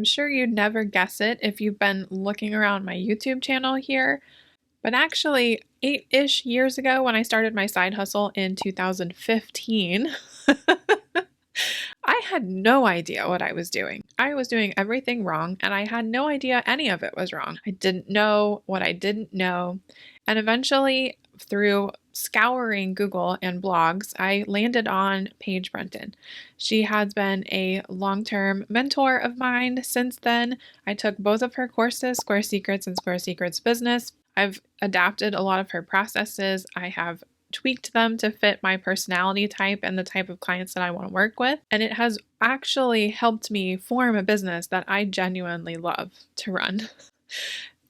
I'm sure you'd never guess it if you've been looking around my YouTube channel here, but actually 8-ish years ago when I started my side hustle in 2015, I had no idea what I was doing. I was doing everything wrong, and I had no idea any of it was wrong. I didn't know what I didn't know. And eventually, through scouring Google and blogs, I landed on Paige Brunton. She has been a long-term mentor of mine since then. I took both of her courses, Square Secrets and Square Secrets Business. I've adapted a lot of her processes. I have tweaked them to fit my personality type and the type of clients that I want to work with. And it has actually helped me form a business that I genuinely love to run.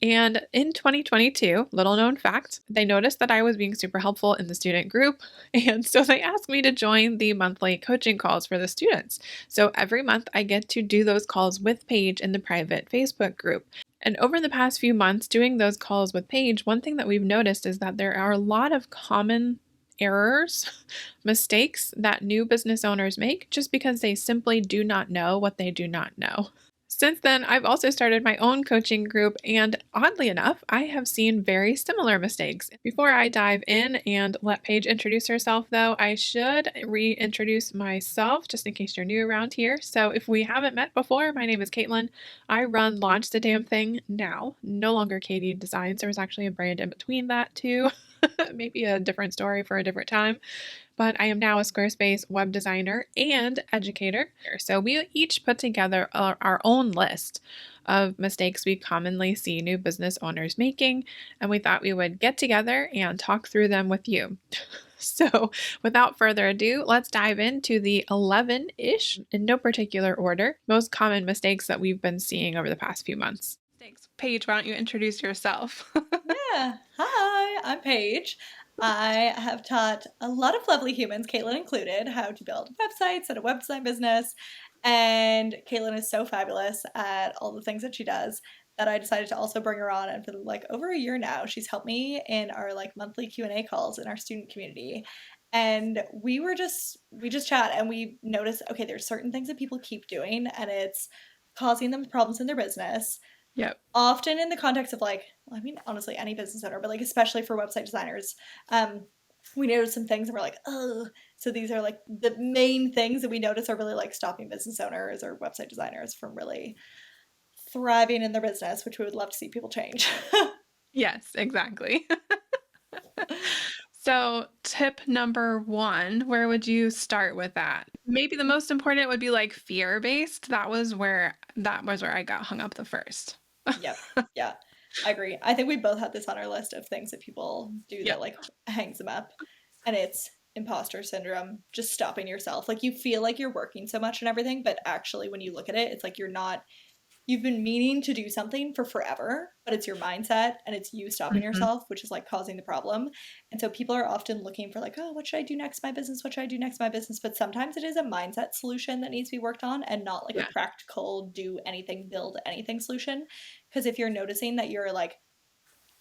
And in 2022, little known fact, they noticed that I was being super helpful in the student group. And so they asked me to join the monthly coaching calls for the students. So every month I get to do those calls with Paige in the private Facebook group. And over the past few months doing those calls with Paige, one thing that we've noticed is that there are a lot of common errors, mistakes that new business owners make just because they simply do not know what they do not know. Since then, I've also started my own coaching group, and oddly enough, I have seen very similar mistakes. Before I dive in and let Paige introduce herself, though, I should reintroduce myself just in case you're new around here. So if we haven't met before, my name is Caitlin. I run Launch the Damn Thing now, no longer Katie Designs. There was actually a brand in between that too. Maybe a different story for a different time. But I am now a Squarespace web designer and educator. So we each put together our own list of mistakes we commonly see new business owners making, and we thought we would get together and talk through them with you. So without further ado, let's dive into the 11-ish, in no particular order, most common mistakes that we've been seeing over the past few months. Thanks. Paige, why don't you introduce yourself? Yeah. Hi, I'm Paige. I have taught a lot of lovely humans, Caitlin included, how to build websites and a web design business. And Caitlin is so fabulous at all the things that she does that I decided to also bring her on. And for over a year now, she's helped me in our monthly Q&A calls in our student community. And we just chat and we notice, okay, there's certain things that people keep doing and it's causing them problems in their business. Yep. Often in the context of honestly, any business owner, but especially for website designers, we notice some things and we're like, oh, so these are the main things that we notice are really stopping business owners or website designers from really thriving in their business, which we would love to see people change. Yes, exactly. So tip number 1, where would you start with that? Maybe the most important would be fear-based. That was where I got hung up the first. Yep. Yeah. I agree. I think we both had this on our list of things that people do that hangs them up. And it's imposter syndrome, just stopping yourself. You feel like you're working so much and everything, but actually when you look at it, it's you've been meaning to do something for forever, but it's your mindset and it's you stopping yourself, which is causing the problem. And so people are often looking for oh, what should I do next in my business? What should I do next in my business? But sometimes it is a mindset solution that needs to be worked on and not a practical do anything, build anything solution. Because if you're noticing that you're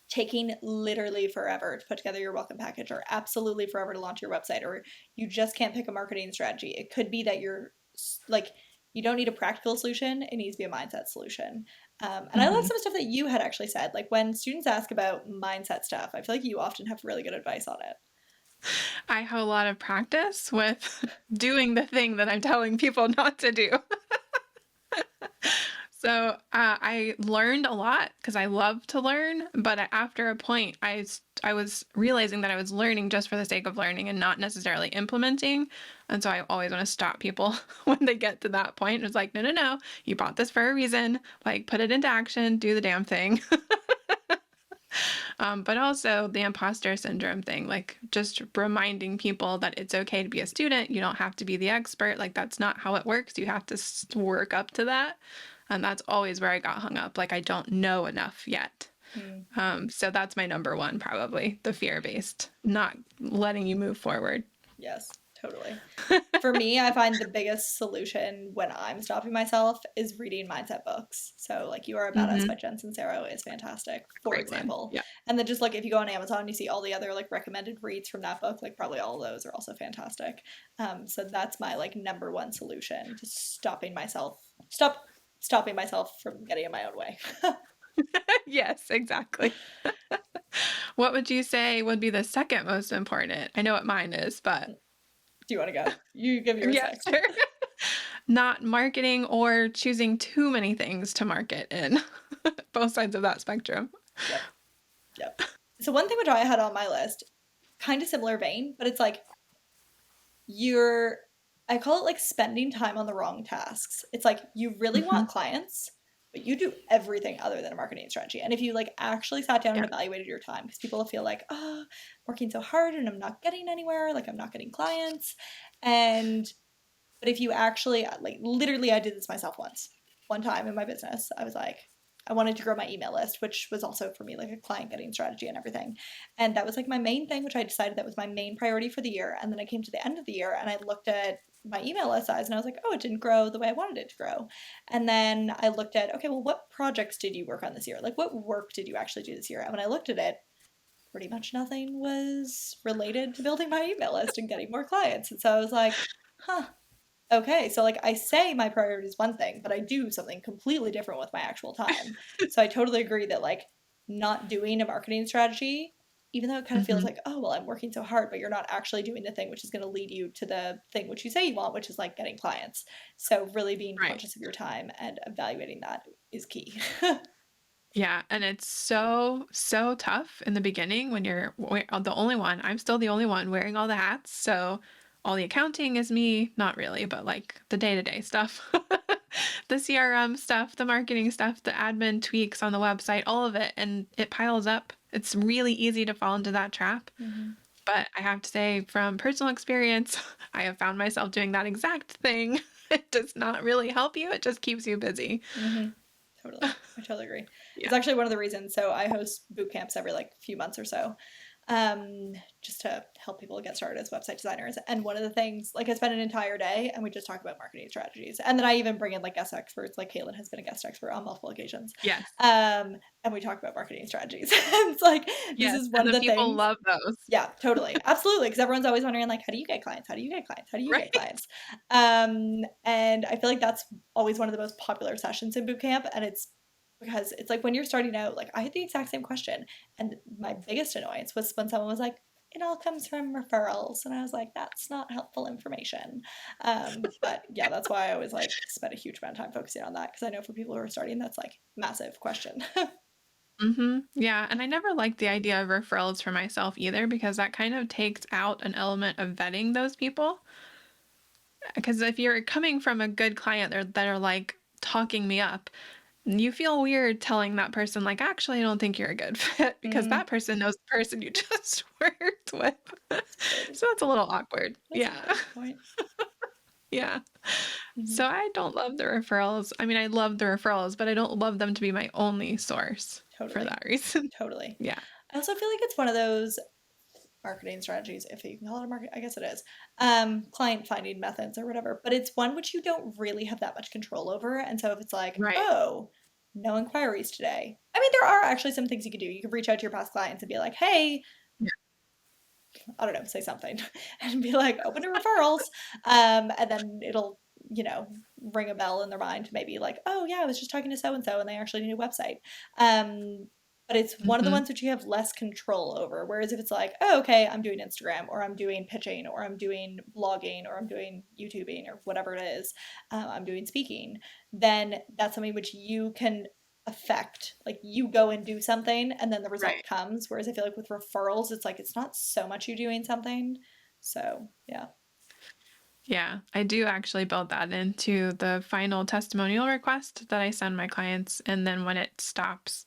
taking literally forever to put together your welcome package or absolutely forever to launch your website, or you just can't pick a marketing strategy, it could be that you're you don't need a practical solution. It needs to be a mindset solution. And I love some stuff that you had actually said. When students ask about mindset stuff, I feel you often have really good advice on it. I have a lot of practice with doing the thing that I'm telling people not to do. So I learned a lot because I love to learn, but after a point, I was realizing that I was learning just for the sake of learning and not necessarily implementing. And so I always want to stop people when they get to that point. It's no, you bought this for a reason. Put it into action, do the damn thing. But also the imposter syndrome thing, just reminding people that it's okay to be a student. You don't have to be the expert. That's not how it works. You have to work up to that. And that's always where I got hung up. I don't know enough yet. So that's my number 1, probably the fear-based, not letting you move forward. Yes, totally. For me, I find the biggest solution when I'm stopping myself is reading mindset books. So You Are a Badass by Jen Sincero is fantastic, for example. Yeah. And then just if you go on Amazon, you see all the other recommended reads from that book, probably all of those are also fantastic. So that's my number 1 solution to stopping myself. Stop stopping myself from getting in my own way. Yes, exactly. What would you say would be the second most important? I know what mine is, but Do you want to go? You give yours yeah, next. sure. Not marketing or choosing too many things to market in. Both sides of that spectrum. Yep. Yep. So one thing which I had on my list, kind of similar vein, but it's like I call it like spending time on the wrong tasks. It's like you really Hmm. want clients, but you do everything other than a marketing strategy. And if you like actually sat down and Yeah. evaluated your time, because people feel like, oh, I'm working so hard and I'm not getting anywhere, like I'm not getting clients. And but if you actually like literally I did this myself once. One time in my business, I was like, I wanted to grow my email list, which was also for me like a client getting strategy and everything. And that was like my main thing, which I decided that was my main priority for the year. And then I came to the end of the year and I looked at my email list size and I was like, oh, it didn't grow the way I wanted it to grow. And then I looked at, okay, well, what projects did you work on this year? Like, what work did you actually do this year? And when I looked at it, pretty much nothing was related to building my email list and getting more clients. And so I was like, huh, okay, so like I say my priority is one thing, but I do something completely different with my actual time. So I totally agree that like not doing a marketing strategy, even though it kind of feels Hmm. like, oh, well, I'm working so hard, but you're not actually doing the thing which is going to lead you to the thing which you say you want, which is like getting clients. So really being Right. conscious of your time and evaluating that is key. Yeah, and it's so tough in the beginning when you're the only one. I'm still the only one wearing all the hats, so all the accounting is me, not really, but like the day-to-day stuff. The CRM stuff, the marketing stuff, the admin tweaks on the website, all of it, and it piles up. It's really easy to fall into that trap. Mm-hmm. But I have to say, from personal experience, I have found myself doing that exact thing. It does not really help you, it just keeps you busy. Mm-hmm. Totally. I totally agree. Yeah. It's actually one of the reasons. So I host boot camps every like few months or so, just to help people get started as website designers. And one of the things, like I spend an entire day and we just talk about marketing strategies. And then I even bring in like guest experts, like Caitlin has been a guest expert on multiple occasions. Yes. And we talk about marketing strategies. It's like, this Yes, is one and of the the people things. love those. Yeah, totally. Absolutely. Because everyone's always wondering, like, how do you get clients? How do you get clients? How do you get Right? clients? And I feel like that's always one of the most popular sessions in bootcamp. And it's because it's like when you're starting out, like I had the exact same question. And my biggest annoyance was when someone was like, it all comes from referrals. And I was like, that's not helpful information. But yeah, that's why I always like spend a huge amount of time focusing on that. Because I know for people who are starting, that's like massive question. Yeah, and I never liked the idea of referrals for myself either because that kind of takes out an element of vetting those people. Because if you're coming from a good client that are like talking me up, you feel weird telling that person like, actually, I don't think you're a good fit because Mm, that person knows the person you just worked with. that's a good, So that's a little awkward. that's a Yeah. very good point. Yeah. Mhm. So I don't love the referrals. I mean, I love the referrals, but I don't love them to be my only source for Totally. that reason. Totally. Yeah. I also feel like it's one of those marketing strategies, if you can call it a market, I guess it is, client finding methods or whatever, but it's one which you don't really have that much control over. And so if it's like, Right. oh, no inquiries today. I mean, there are actually some things you can do. You can reach out to your past clients and be like, hey, Yeah. I don't know, say something and be like, open to referrals. And then it'll, ring a bell in their mind, maybe like, oh yeah, I was just talking to so and so and they actually need a website. Um, but it's one of the Hmm. ones which you have less control over. Whereas if it's like, oh, okay, I'm doing Instagram or I'm doing pitching or I'm doing blogging or I'm doing YouTubing or whatever it is, I'm doing speaking, then that's something which you can affect. Like you go and do something and then the result Right. comes. Whereas I feel like with referrals, it's like it's not so much you doing something. So yeah. Yeah, I do actually build that into the final testimonial request that I send my clients. And then when it stops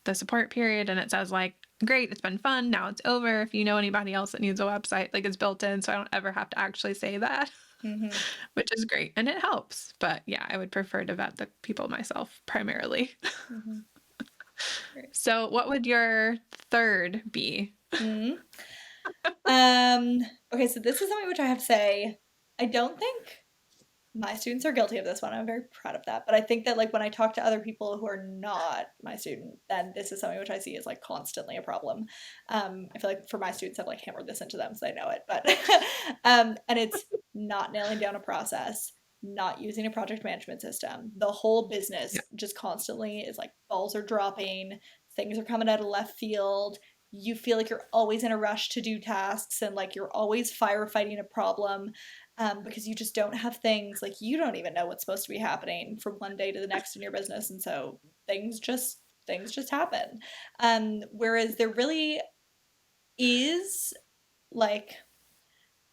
the support period and it says like, great, it's been fun. Now it's over. If you know anybody else that needs a website, like it's built in. So I don't ever have to actually say that, Mm-hmm. which is great. And it helps. But yeah, I would prefer to vet the people myself primarily. Mm-hmm. Great. So what would your third be? Mm-hmm. Okay, so this is something which I have to say, I don't think my students are guilty of this one. I'm very proud of that. But I think that like when I talk to other people who are not my student, then this is something which I see as like constantly a problem. I feel like for my students, I've like hammered this into them so they know it. But and it's not nailing down a process. not using a project management system, the whole business Yeah. just constantly is like balls are dropping, things are coming out of left field. You feel like you're always in a rush to do tasks and like you're always firefighting a problem because you just don't have things like you don't even know what's supposed to be happening from one day to the next in your business. And so things just happen. Whereas there really is like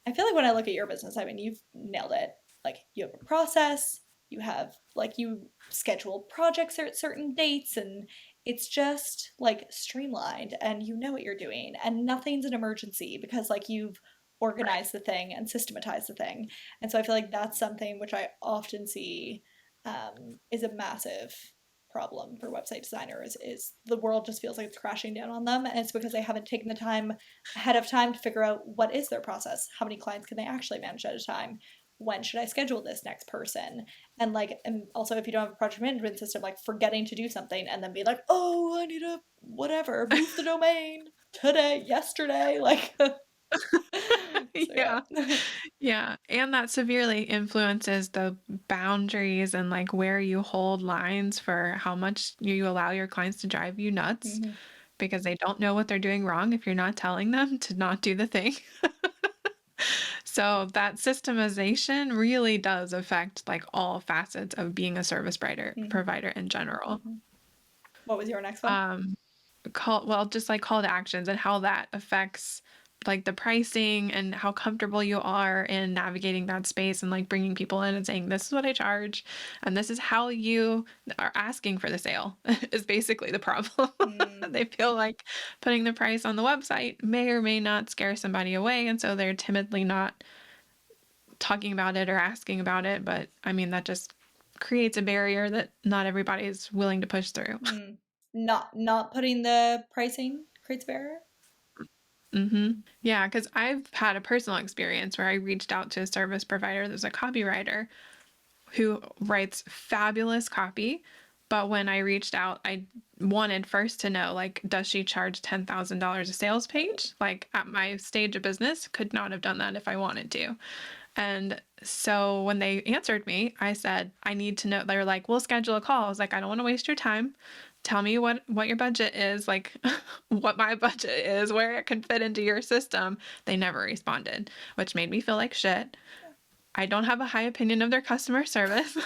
I feel like when I look at your business, I mean, you've nailed it. Like, you have a process, you have, like, you schedule projects at certain dates, and it's just, like, streamlined, and you know what you're doing, and nothing's an emergency because, like, you've Right. organized the thing and systematized the thing. And so I feel like that's something which I often see is a massive problem for website designers is the world just feels like it's crashing down on them, and it's because they haven't taken the time ahead of time to figure out what is their process, how many clients can they actually manage at a time, when should I schedule this next person, and like, and also if you don't have a project management system, like forgetting to do something and then be like, oh, I need to whatever move the domain today, yesterday, like so Yeah. yeah. Yeah. And that severely influences the boundaries and like where you hold lines for how much you allow your clients to drive you nuts Mhm. because they don't know what they're doing wrong if you're not telling them to not do the thing. So that systemization really does affect like all facets of being a service Mhm. provider in general. Mhm. What was your next one? Um, just like call to actions and how that affects like the pricing and how comfortable you are in navigating that space and like bringing people in and saying this is what I charge and this is how you are asking for the sale is basically the problem. Mm. They feel like putting the price on the website may or may not scare somebody away, and so they're timidly not talking about it or asking about it, but I mean that just creates a barrier that not everybody is willing to push through. Mm. Not putting the pricing creates a barrier. Yeah, because I've had a personal experience where I reached out to a service provider that's a copywriter who writes fabulous copy. But when I reached out, I wanted first to know, like, does she charge $10,000 a sales page? Like, at my stage of business, could not have done that if I wanted to. And so when they answered me, I said, I need to know. They were like, we'll schedule a call. I was like, I don't want to waste your time. Tell me what your budget is, like what my budget is, where it can fit into your system. They never responded, which made me feel like shit. I don't have a high opinion of their customer service.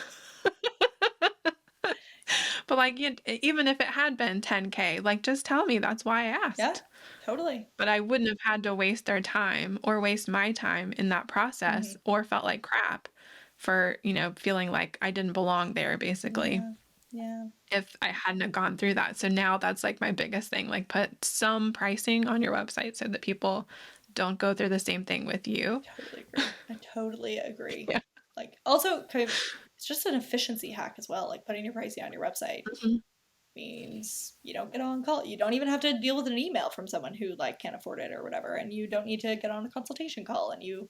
But like, even if it had been 10K, like just tell me that's why I Yeah, asked. totally. But I wouldn't have had to waste their time or waste my time in that process Hmm. or felt like crap for, feeling like I didn't belong there, basically, Yeah, yeah, if I hadn't have gone through that. So now that's like my biggest thing, like put some pricing on your website so that people don't go through the same thing with you. totally agree. I totally agree. Yeah. Like, also, kind of, it's just an efficiency hack as well. Like, putting your pricing on your website Mhm. means you don't get on call. You don't even have to deal with an email from someone who like can't afford it or whatever, and you don't need to get on a consultation call, and you,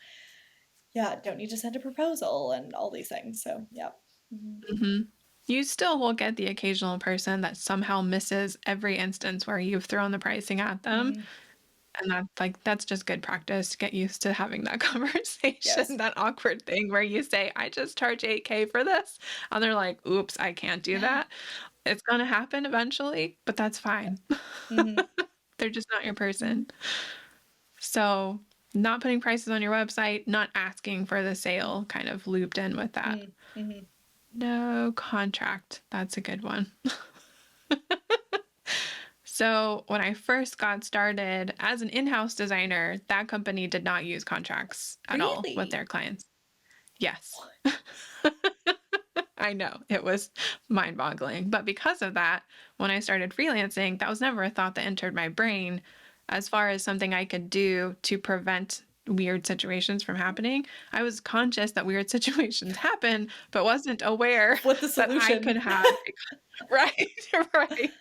yeah, don't need to send a proposal and all these things. So, yeah. Hmm. Mhm. You still will get the occasional person that somehow misses every instance where you've thrown the pricing at them. Hmm. And that's just good practice to get used to having that conversation, Yes. that awkward thing where you say, I just charge 8K for this. And they're like, oops, I can't do Yeah. that. It's going to happen eventually, but that's Yeah. fine. Hmm. They're just not your person. Hmm. So, not putting prices on your website, not asking for the sale kind of looped in with that. Hmm. Hmm. No contract. That's a good one. So, when I first got started as an in house designer, that company did not use contracts at all with Really? their clients. Yes. What? I know it was mind boggling. But because of that, when I started freelancing, that was never a thought that entered my brain as far as something I could do to prevent weird situations from happening. I was conscious that weird situations happen, but wasn't aware What the that I could solution? have. Right, right.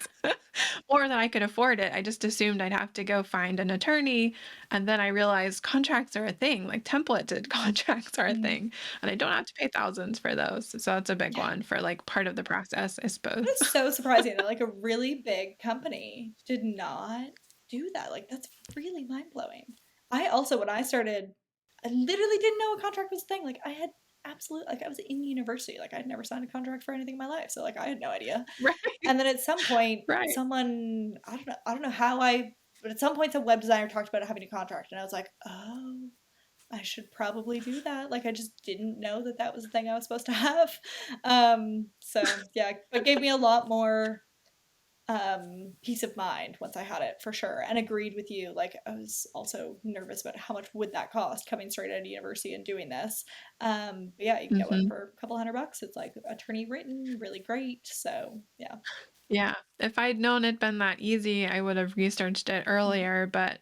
Or that I could afford it. I just assumed I'd have to go find an attorney. And then I realized contracts are a thing, like templated contracts are a Hmm. thing. And I don't have to pay thousands for those. So that's a big Yeah. one for like part of the process, I That suppose. is so surprising that like a really big company did not do that. Like that's really mind blowing. I also when I started, I literally didn't know a contract was a thing. Like I had absolutely, like I was in university, like I'd never signed a contract for anything in my life, so like I had no idea. Right. And then at some point, Right. someone, I don't know how but at some point some web designer talked about having a contract, and I was like, oh, I should probably do that. Like I just didn't know that that was the thing I was supposed to have. So yeah, it gave me a lot more peace of mind once I had it, for sure, and agreed with you. Like I was also nervous about how much would that cost coming straight out of university and doing this. But yeah, you can get one Mm-hmm. for a couple $100. It's like attorney written, really great. So yeah. Yeah. If I'd known it'd been that easy, I would have researched it earlier, but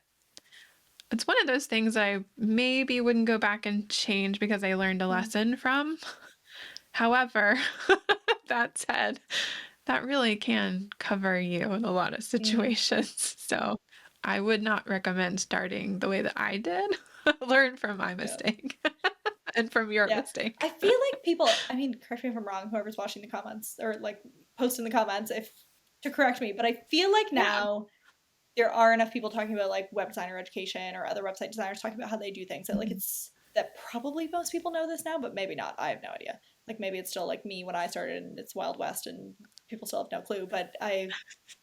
it's one of those things I maybe wouldn't go back and change because I learned a lesson from. However, that said, that really can cover you in a lot of situations. So I would not recommend starting the way that I did. Learn from my Yeah. mistake and from your Yeah. mistake. I feel like people, I mean, correct me if I'm wrong, whoever's watching the comments or like post in the comments if to correct me, but I feel like Yeah. now there are enough people talking about like web designer education or other website designers talking about how they do things that like it's that probably most people know this now, but maybe not. I have no idea. Like maybe it's still like me when I started and it's Wild West and people still have no clue. But I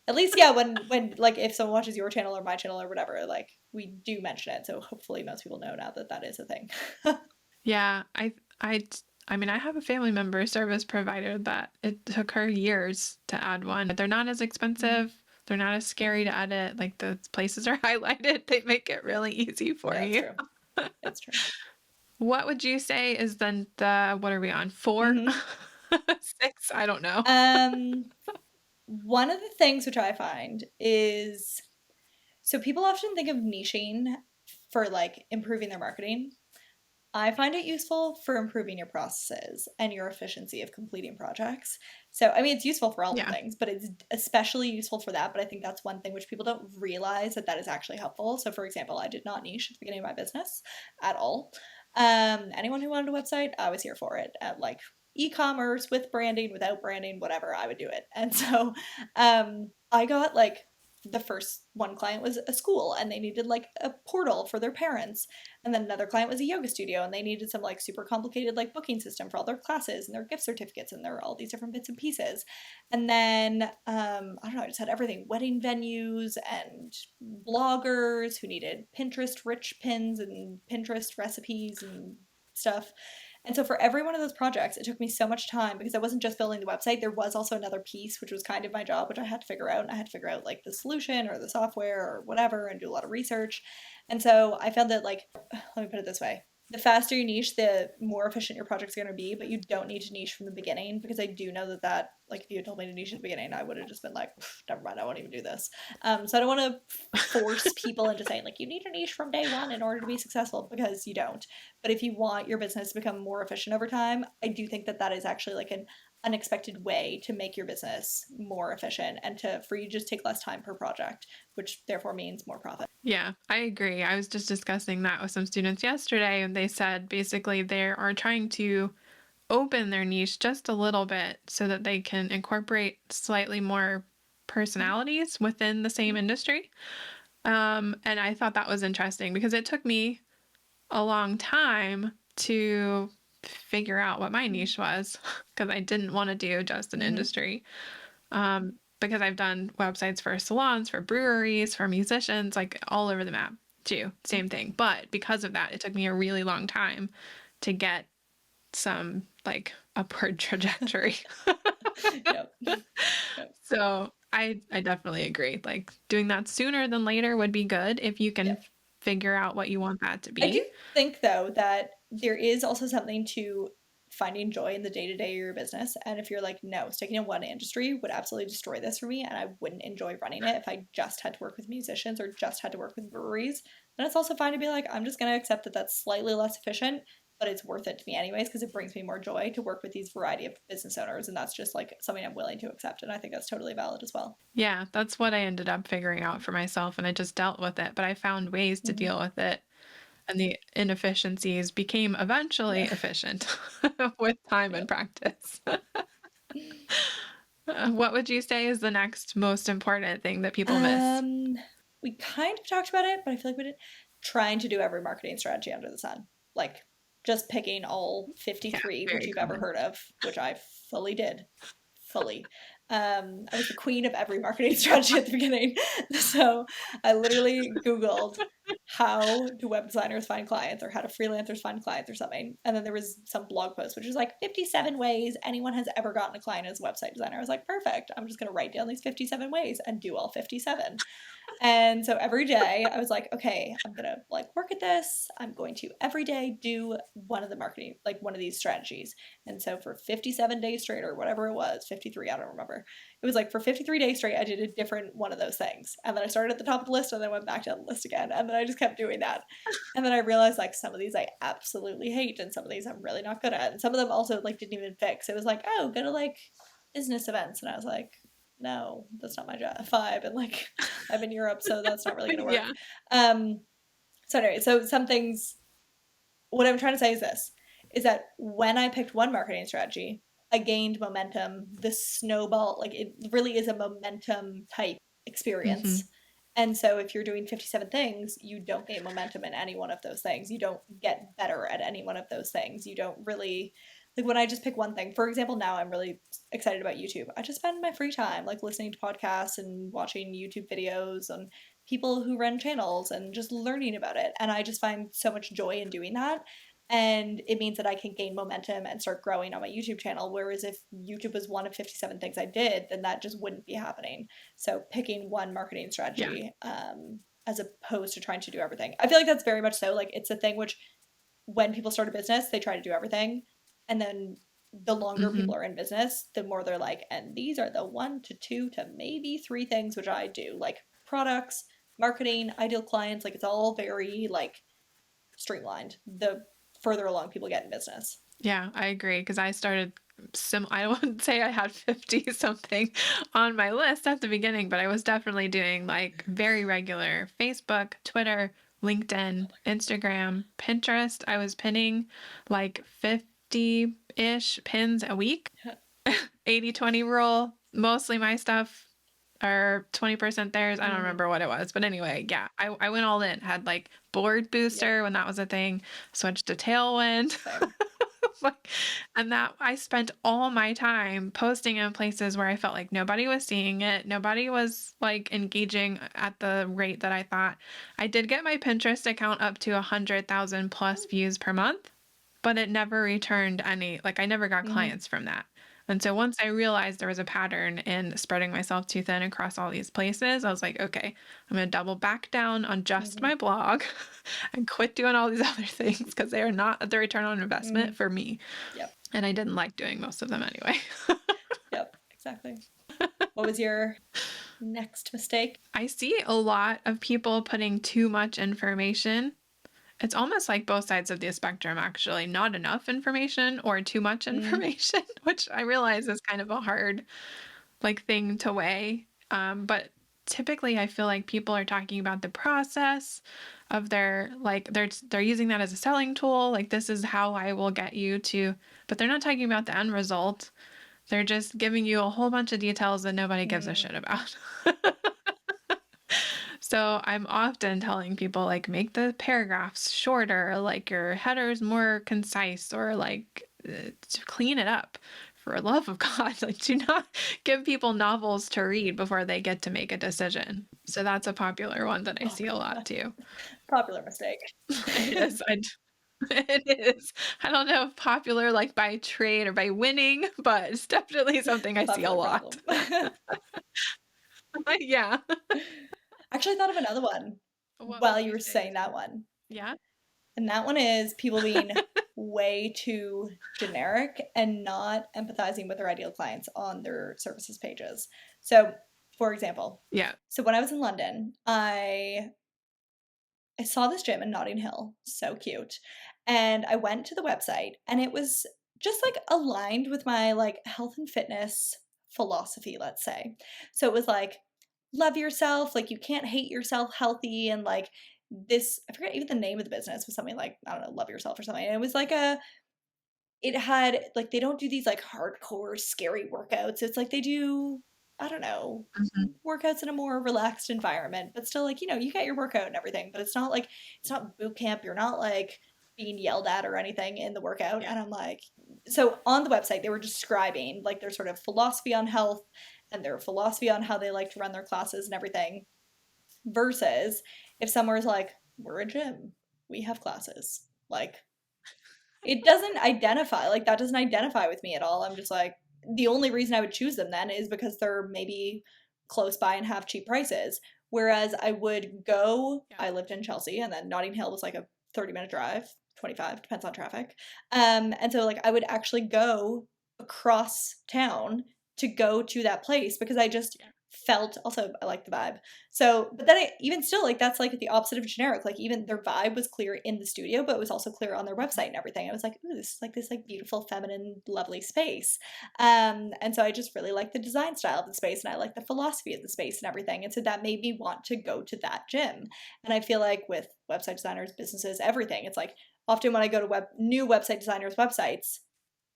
at least yeah, when like if someone watches your channel or my channel or whatever, like we do mention it. So hopefully most people know now that that is a thing. Yeah, I mean, I have a family member service provider that it took her years to add one. They're not as expensive. They're not as scary to edit. Like the places are highlighted. They make it really easy for Yeah, it's you. true. It's true. What would you say is then what are we on? 4? Mm-hmm. 6? I don't know. One of the things which I find is so people often think of niching for like improving their marketing. I find it useful for improving your processes and your efficiency of completing projects. So, I mean, it's useful for all the Yeah. things, but it's especially useful for that. But I think that's one thing which people don't realize that that is actually helpful. So, for example, I did not niche at the beginning of my business at all. Anyone who wanted a website, I was here for it. Like e-commerce with branding, without branding, whatever, I would do it. And so, I got like the first one client was a school and they needed like a portal for their parents, and then another client was a yoga studio and they needed some like super complicated like booking system for all their classes and their gift certificates and there were all these different bits and pieces. And then I don't know, I just had everything, wedding venues and bloggers who needed Pinterest rich pins and Pinterest recipes and stuff. And so for every one of those projects, it took me so much time because I wasn't just building the website. There was also another piece, which was kind of my job, which I had to figure out. And I had to figure out like the solution or the software or whatever and do a lot of research. And so I found that like, let me put it this way. The faster you niche, the more efficient your project's going to be, but you don't need to niche from the beginning because I do know that like if you had told me to niche at the beginning, I would have just been like, never mind, I won't even do this. So I don't want to force people into saying like you need to niche from day one in order to be successful because you don't. But if you want your business to become more efficient over time, I do think that that is actually like an unexpected way to make your business more efficient and to for you to just take less time per project, which therefore means more profit. Yeah, I agree. I was just discussing that with some students yesterday, and they said basically they are trying to open their niche just a little bit so that they can incorporate slightly more personalities within the same industry. And I thought that was interesting because it took me a long time to figure out what my niche was because I didn't want to do just an industry. Because I've done websites for salons, for breweries, for musicians, like all over the map too. Same thing. But because of that, it took me a really long time to get some like upward trajectory. Yep. Yep. So I definitely agree. Like doing that sooner than later would be good if you can Yep. figure out what you want that to I do be. think though that there is also something to finding joy in the day to day of your business. And if you're like, no, sticking in one industry would absolutely destroy this for me, and I wouldn't enjoy running it if I just had to work with musicians or just had to work with breweries, then it's also fine to be like, I'm just going to accept that that's slightly less efficient, but it's worth it to me anyways because it brings me more joy to work with these variety of business owners. And that's just like something I'm willing to accept. And I think that's totally valid as well. Yeah, that's what I ended up figuring out for myself, and I just dealt with it, but I found ways to deal with it. And the inefficiencies became eventually Yeah. efficient with time and Yep. practice. What would you say is the next most important thing that people miss? We kind of talked about it, but I feel like we didn't. Trying to do every marketing strategy under the sun. Like just picking all 53, which you've ever heard of, which I fully did. Fully. I was the queen of every marketing strategy at the beginning. So I literally Googled how do web designers find clients or how do freelancers find clients or something. And then there was some blog post, which was like 57 ways anyone has ever gotten a client as a website designer. I was like, perfect. I'm just going to write down these 57 ways and do all 57. And so every day I was like, okay, I'm going to like work at this. I'm going to every day do one of the marketing, like one of these strategies. And so for 57 days straight or whatever it was, 53, I don't remember. It was like for 53 days straight, I did a different one of those things. And then I started at the top of the list and then went back down the list again. And then I just kept doing that. And then I realized like some of these I absolutely hate and some of these I'm really not good at. And some of them also like didn't even fix. It was like, oh, go to like business events. And I was like, no, that's not my vibe. And like, I'm in Europe, so that's not really going to work. Yeah. So anyway, so some things, what I'm trying to say is this, is that when I picked one marketing strategy, I gained momentum. The snowball, like it really is a momentum type experience. Mm-hmm. And so if you're doing 57 things, you don't gain momentum in any one of those things. You don't get better at any one of those things. You don't really, like when I just pick one thing, for example, now I'm really excited about YouTube. I just spend my free time like listening to podcasts and watching YouTube videos and people who run channels and just learning about it. And I just find so much joy in doing that. And it means that I can gain momentum and start growing on my YouTube channel. Whereas if YouTube was one of 57 things I did, then that just wouldn't be happening. So picking one marketing strategy as opposed to trying to do everything. I feel like that's very much so. Like it's a thing which when people start a business, they try to do everything. And then the longer people are in business, the more they're like, and these are the 1 to 2 to maybe 3 things which I do, like products, marketing, ideal clients. Like it's all very like streamlined the further along people get in business. Yeah, I agree. Because I started I wouldn't say I had 50 something on my list at the beginning, but I was definitely doing like very regular Facebook, Twitter, LinkedIn, Instagram, Pinterest. I was pinning like 50-ish pins a week. 80-20 rule. Mostly my stuff or 20% theirs. I don't remember what it was. But anyway, yeah, I went all in. Had like board booster when that was a thing. Switched to Tailwind. Like, and that I spent all my time posting in places where I felt like nobody was seeing it. Nobody was like engaging at the rate that I thought. I did get my Pinterest account up to 100,000 plus views per month, but it never returned any, like I never got clients from that. And so once I realized there was a pattern in spreading myself too thin across all these places, I was like, okay, I'm going to double back down on just my blog and quit doing all these other things because they are not the return on investment for me. Yep. And I didn't like doing most of them anyway. Yep, exactly. What was your next mistake? I see a lot of people putting too much information. It's almost like both sides of the spectrum, actually. Not enough information or too much information, which I realize is kind of a hard like thing to weigh. But typically I feel like people are talking about the process of their, like they're using that as a selling tool. Like this is how I will get you to, but they're not talking about the end result. They're just giving you a whole bunch of details that nobody gives a shit about. So I'm often telling people like make the paragraphs shorter, like your headers more concise, or like to clean it up. For love of God, like do not give people novels to read before they get to make a decision. So that's a popular one that I see a lot too. Popular mistake. It is. It is. I don't know if popular like by trade or by winning, but it's definitely something I see a lot. Yeah. Actually, I thought of another one while you were saying that one. Yeah. And that one is people being way too generic and not empathizing with their ideal clients on their services pages. So, for example, so when I was in London, I saw this gym in Notting Hill, so cute. And I went to the website and it was just like aligned with my like health and fitness philosophy, let's say. So it was like love yourself, like you can't hate yourself, healthy, and like this, I forget even the name of the business, was something like, I don't know, love yourself or something. And it was like it had like, they don't do these like hardcore scary workouts. It's like they do, I don't know, workouts in a more relaxed environment, but still like, you know, you get your workout and everything, but it's not like, it's not boot camp. You're not like being yelled at or anything in the workout. Yeah. And I'm like, so on the website, they were describing like their sort of philosophy on health and their philosophy on how they like to run their classes and everything. Versus if somewhere's like, we're a gym, we have classes. Like, it doesn't identify, like, that doesn't identify with me at all. I'm just like, the only reason I would choose them then is because they're maybe close by and have cheap prices. Whereas I would go, Yeah. I lived in Chelsea, and then Notting Hill was like a 30-minute drive, 25, depends on traffic. And so, like, I would actually go across town to go to that place because I just Yeah. felt, also I like the vibe. So, but then even still, like, that's like the opposite of generic. Like, even their vibe was clear in the studio, but it was also clear on their website and everything. I was like, ooh, this is like this like beautiful, feminine, lovely space. And so I just really like the design style of the space, and I like the philosophy of the space and everything. And so that made me want to go to that gym. And I feel like with website designers, businesses, everything, it's like often when I go to new website designers' websites,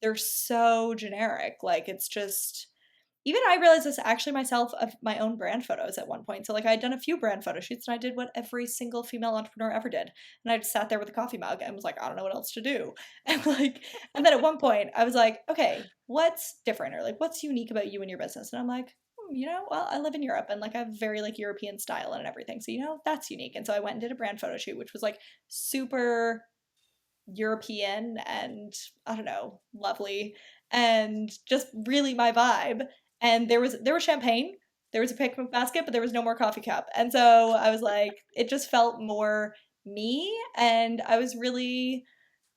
they're so generic. Like, it's just, even I realized this actually myself of my own brand photos at one point. So like I had done a few brand photo shoots, and I did what every single female entrepreneur ever did. And I just sat there with a coffee mug and was like, I don't know what else to do. And like, and then at one point I was like, okay, what's different, or like what's unique about you and your business? And I'm like, well, I live in Europe, and like I have very like European style and everything. So, that's unique. And so I went and did a brand photo shoot, which was like super European and, I don't know, lovely, and just really my vibe. And there was champagne, there was a picnic basket, but there was no more coffee cup. And so I was like, it just felt more me, and I was really,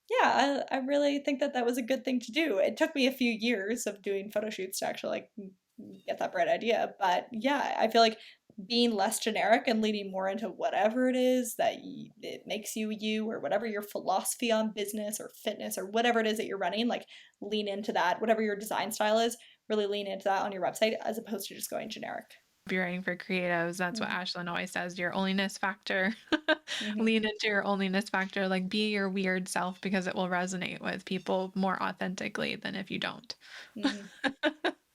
yeah, I really think that that was a good thing to do. It took me a few years of doing photo shoots to actually like get that bright idea, but yeah, I feel like being less generic and leaning more into whatever it is that it makes you, or whatever your philosophy on business or fitness or whatever it is that you're running, like lean into that. Whatever your design style is, really lean into that on your website as opposed to just going generic. If you're writing for creatives, that's what Ashlyn always says, your onlyness factor. Mm-hmm. Lean into your onlyness factor, like be your weird self, because it will resonate with people more authentically than if you don't. Mm-hmm.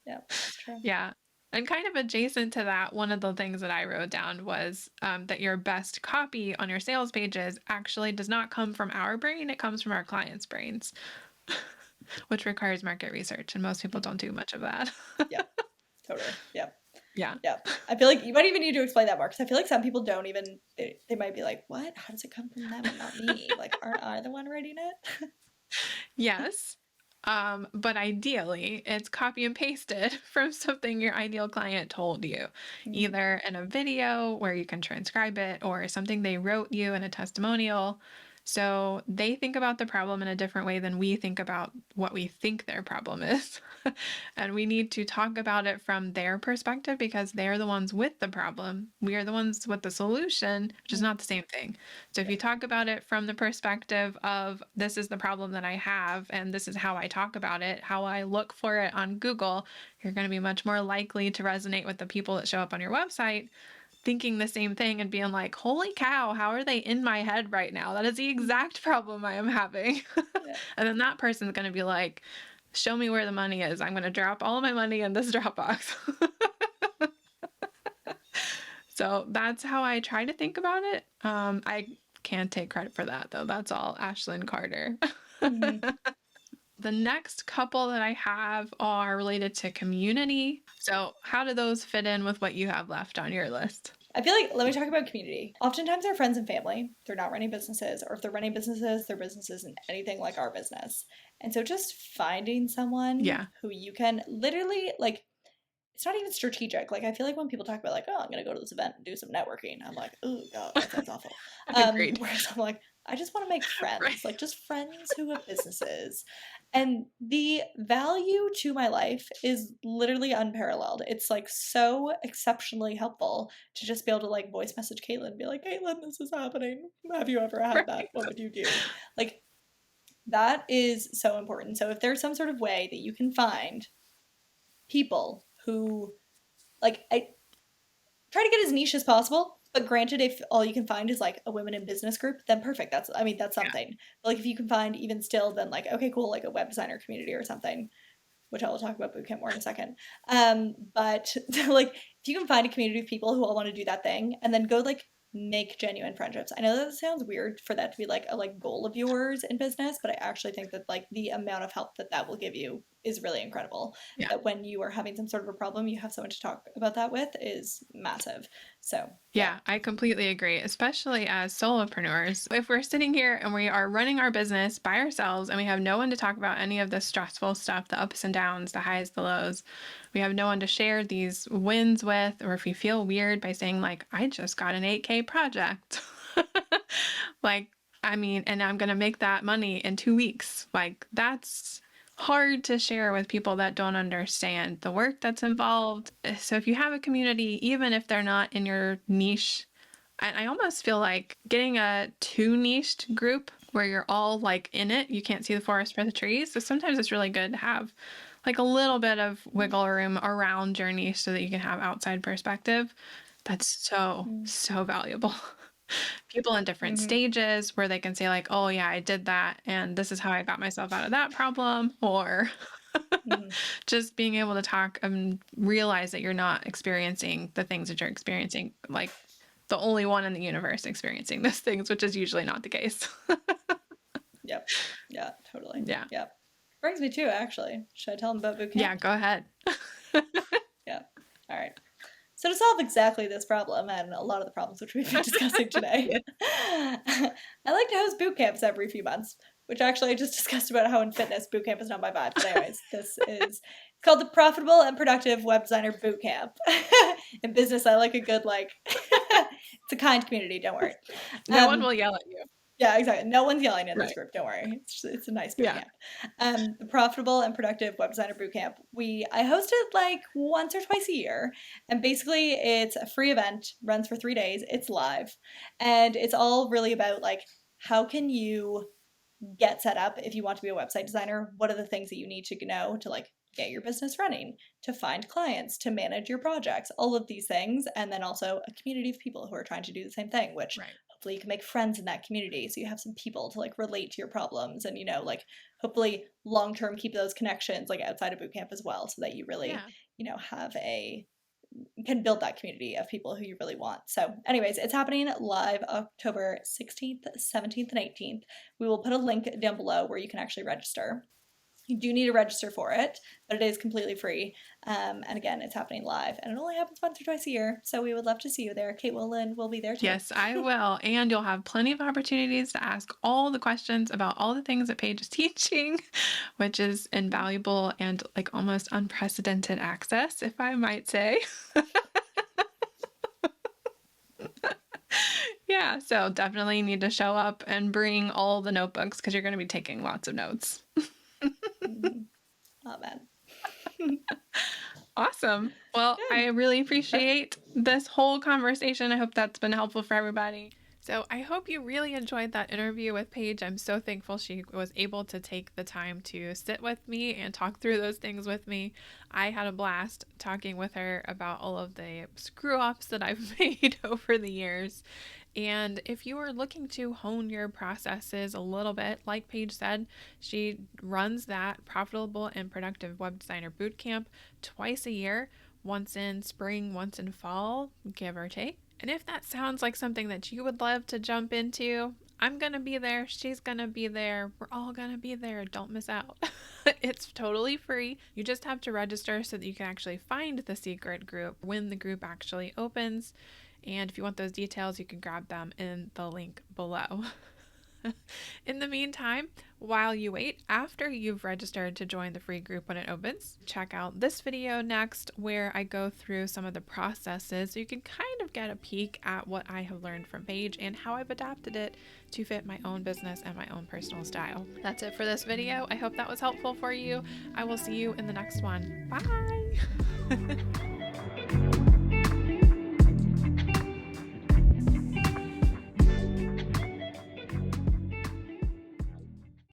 Yeah, that's true. Yeah. And kind of adjacent to that, one of the things that I wrote down was that your best copy on your sales pages actually does not come from our brain, it comes from our clients' brains, which requires market research. And most people don't do much of that. Yeah, totally. Yeah. Yeah. Yeah. I feel like you might even need to explain that more, because I feel like some people don't even, they might be like, what? How does it come from them and not me? Like, aren't I the one writing it? Yes. But ideally, it's copy and pasted from something your ideal client told you, either in a video where you can transcribe it, or something they wrote you in a testimonial. So they think about the problem in a different way than we think about what we think their problem is. And we need to talk about it from their perspective, because they're the ones with the problem. We are the ones with the solution, which is not the same thing. So if you talk about it from the perspective of, this is the problem that I have, and this is how I talk about it, how I look for it on Google, you're going to be much more likely to resonate with the people that show up on your website thinking the same thing and being like, holy cow, how are they in my head right now? That is the exact problem I am having. Yeah. And then that person's going to be like, show me where the money is. I'm going to drop all of my money in this Dropbox. So that's how I try to think about it. I can't take credit for that, though. That's all Ashlyn Carter. Mm-hmm. The next couple that I have are related to community. So how do those fit in with what you have left on your list? I feel like, let me talk about community. Oftentimes our friends and family, they're not running businesses, or if they're running businesses, their business isn't anything like our business. And so just finding someone Yeah. who you can literally, like, it's not even strategic. Like, I feel like when people talk about like, oh, I'm gonna go to this event and do some networking, I'm like, oh god, that sounds awful. Agreed. Whereas I'm like, I just want to make friends, Right. like just friends who have businesses. And the value to my life is literally unparalleled. It's like so exceptionally helpful to just be able to like voice message Caitlin and be like, Caitlin, this is happening. Have you ever had that? What would you do? Like, that is so important. So if there's some sort of way that you can find people who, like, I try to get as niche as possible, but granted, if all you can find is like a women in business group, then perfect. That's something. But like, if you can find even still, then like, okay, cool, like a web designer community or something, which I will talk about Bootcamp more in a second. But like, if you can find a community of people who all want to do that thing, and then go like make genuine friendships. I know that sounds weird for that to be like a goal of yours in business, but I actually think that like the amount of help that will give you is really incredible. Yeah. That when you are having some sort of a problem, you have someone to talk about that with is massive. So yeah, I completely agree, especially as solopreneurs. If we're sitting here and we are running our business by ourselves and we have no one to talk about any of the stressful stuff, the ups and downs, the highs, the lows, we have no one to share these wins with, or if you feel weird by saying like, I just got an 8K project, like, I mean, and I'm going to make that money in 2 weeks. Like, that's hard to share with people that don't understand the work that's involved. So if you have a community, even if they're not in your niche, I almost feel like getting a too niched group where you're all like in it, you can't see the forest for the trees. So sometimes it's really good to have like a little bit of wiggle room around your niche so that you can have outside perspective. That's so valuable. People in different stages where they can say like, oh yeah, I did that and this is how I got myself out of that problem, or just being able to talk and realize that you're not experiencing the things that you're experiencing, like the only one in the universe experiencing those things, which is usually not the case. Yep. Yeah, totally. Yeah. Yep. Brings me to, actually. Should I tell them about Bootcamp? Yeah, go ahead. Yeah. All right. So to solve exactly this problem and a lot of the problems which we've been discussing today, I like to host boot camps every few months, which actually I just discussed about how in fitness boot camp is not my vibe. But anyways, it's called the Profitable and Productive Web Designer Boot Camp. In business, I like a good it's a kind community. Don't worry. No one will yell at you. Yeah, exactly. No one's yelling in this group. Don't worry. It's a nice boot camp. The Profitable and Productive Web Designer Bootcamp. I host it like once or twice a year. And basically it's a free event, runs for 3 days. It's live. And it's all really about like, how can you get set up if you want to be a website designer? What are the things that you need to know to like get your business running, to find clients, to manage your projects, all of these things. And then also a community of people who are trying to do the same thing, which hopefully you can make friends in that community. So you have some people to like relate to your problems and, like hopefully long-term keep those connections like outside of bootcamp as well. So that you really, can build that community of people who you really want. So anyways, it's happening live October 16th, 17th, and 18th. We will put a link down below where you can actually register. You do need to register for it, but it is completely free. And again, it's happening live and it only happens once or twice a year. So we would love to see you there. Kate will be there too. Yes, I will. And you'll have plenty of opportunities to ask all the questions about all the things that Paige is teaching, which is invaluable and like almost unprecedented access, if I might say. Yeah, so definitely need to show up and bring all the notebooks because you're going to be taking lots of notes. Oh, man. Awesome. Well, I really appreciate this whole conversation. I hope that's been helpful for everybody. So I hope you really enjoyed that interview with Paige. I'm so thankful she was able to take the time to sit with me and talk through those things with me. I had a blast talking with her about all of the screw-ups that I've made over the years. And if you are looking to hone your processes a little bit, like Paige said, she runs that Profitable and Productive Web Designer Bootcamp twice a year, once in spring, once in fall, give or take. And if that sounds like something that you would love to jump into, I'm going to be there. She's going to be there. We're all going to be there. Don't miss out. It's totally free. You just have to register so that you can actually find the secret group when the group actually opens. And if you want those details, you can grab them in the link below. In the meantime, while you wait, after you've registered to join the free group when it opens, check out this video next where I go through some of the processes so you can kind of get a peek at what I have learned from Paige and how I've adapted it to fit my own business and my own personal style. That's it for this video. I hope that was helpful for you. I will see you in the next one. Bye!